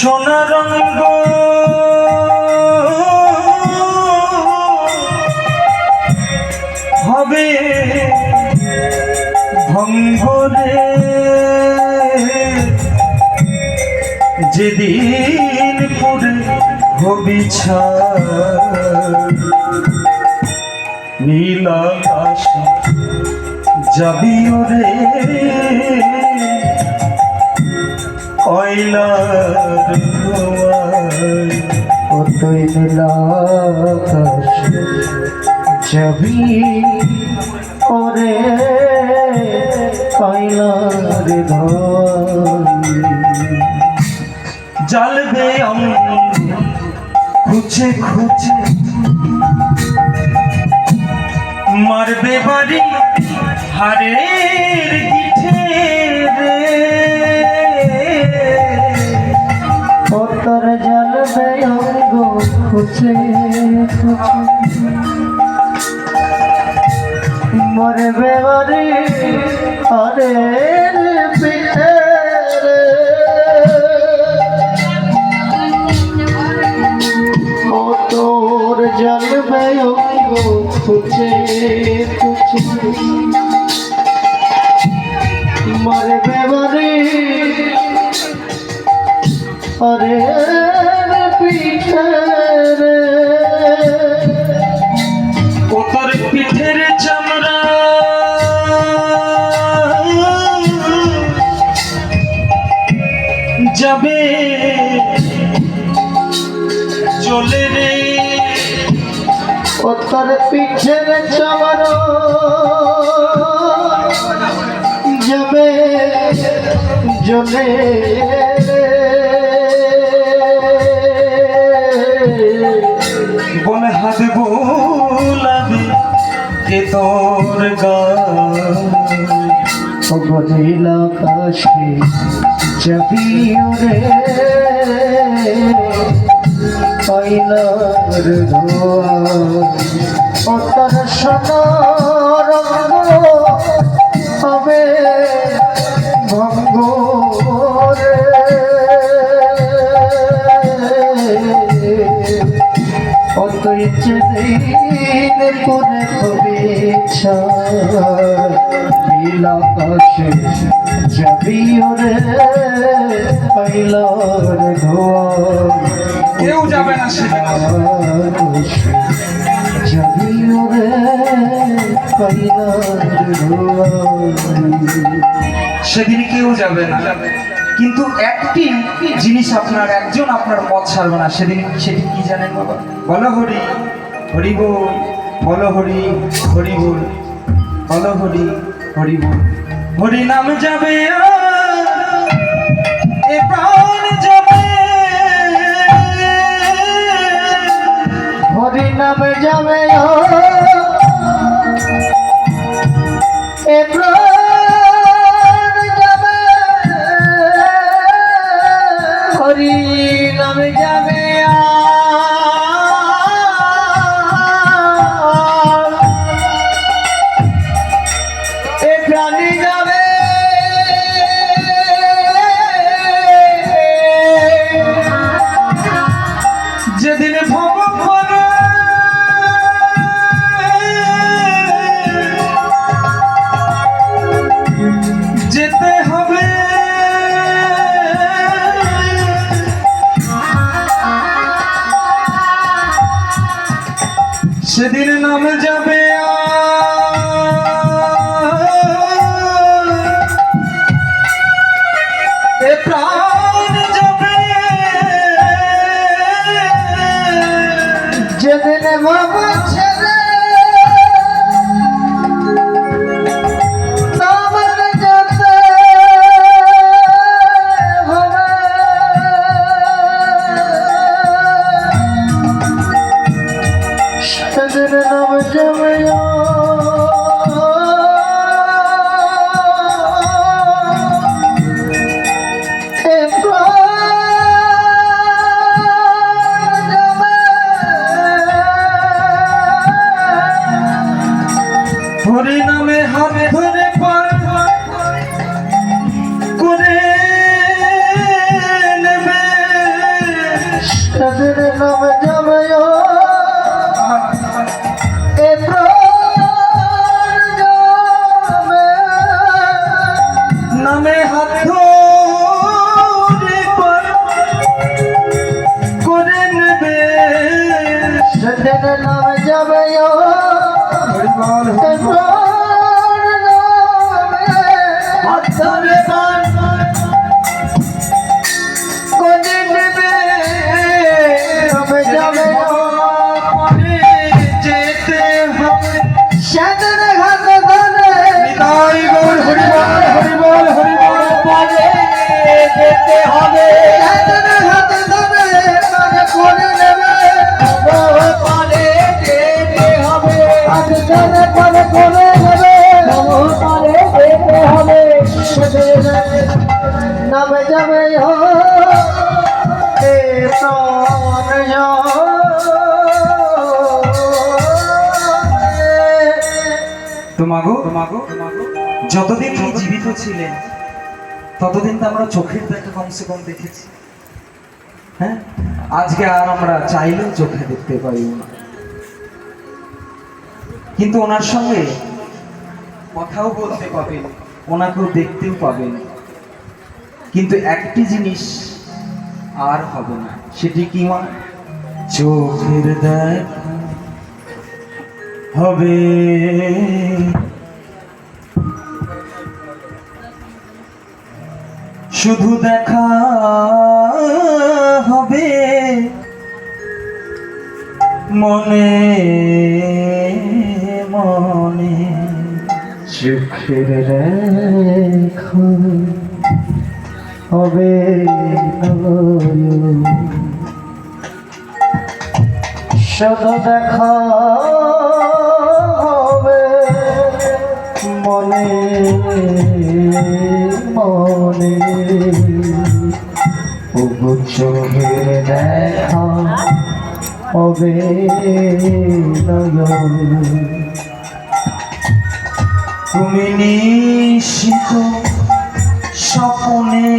সোনা রঙ্গ হবে ভঙ্গরে যেদিন পুরে হবি নীল আকাশ যাবি ওরে কয়লার কতই নীল আকাশ যাবি ওরে কয়লার জ্বালবে খুঁজে খুঁজে মারবে বাড়ি হারের গিঠে রে তোর জ্বালবে অঙ্গ খুঁজে খুঁজে মরবে বাড়ি হারের পিঠে রে তোর জ্বালবে অঙ্গ খুঁজে খুঁজে মরবে বাড়ি আরে পিঠে রে ও তোর পিঠের চামড়া যাবে চলে রে ও তোর পিঠের চামড়া যাবে জ্বলে বলে হাত বোলাবে কে তোর নীল আকাশে যাবি ওরে কয়লার ধোয়া ও তোর সোনার হবে ভঙ্গ রে অত ইচ্ছে দিন করে হবে নীল আকাশে যাবি ওরে কয়লার ধোয়া কেউ যাবে না যাবি ওরে কয়লার ধোয়া সেদিন কেউ যাবে না, কিন্তু একটি জিনিস একজন আপনার পথ ছাড়বে না সেদিন। সেটি কি জানেন বাবা? বলো হরি হরি বল, বলো হরি হরি বল, বলো হরি হরি বল। হরি নাম যাবে এ প্রাণ যাবে, হরি নাম যাবে এ প্রাণ যাবে, হরি নাম যাবে এ প্রাণী যাবে যেদিন ভব করে যেতে হবে, সেদিন নাম যাবে এ প্রাণ যাবে, যেদিন বাবা ছেড়ে তোমার যেতে হবে, সেদিন নাম যাবে নাম যাবে এ প্রাণ যাবে নামে হাত ধরে পার করে নেবে সেদিন নাম যাবে হরি বল এ প্রাণ যাবে হাত ধরে পান করে নেবে নামে যাবে পরে যেতে হবে সেদিন হাত ধরে নিতাই গৌর হরি বল হরি বল পারে যেতে হবে সেদিন হাত ধরে মানে করে নেবে পারে যেতে হবে হাত ধরে পারে করে নেবে পারে যেতে হবে সেদিন নামে যাবে এ তোমাগো যতদিন তিনি জীবিত ছিলেন ততদিন তো আমরা চোখের দেখা কমসে কম দেখেছি। হ্যাঁ, আজকে আর আমরা চাইলেও চোখে দেখতে পাই না, কিন্তু ওনার সঙ্গে কথাও বলতে পাবেন, ওনাকেও দেখতেও পাবেন, কিন্তু একটি জিনিস আর হবে না, সেটি কি মা? চোখের দেখা হবে শুধু দেখা হবে মনে মনে চোখের রেখা হবে শুধু দেখা হবে মনে মনে চোখের দেখা হবে তুমি নিশিত স্বপ্নে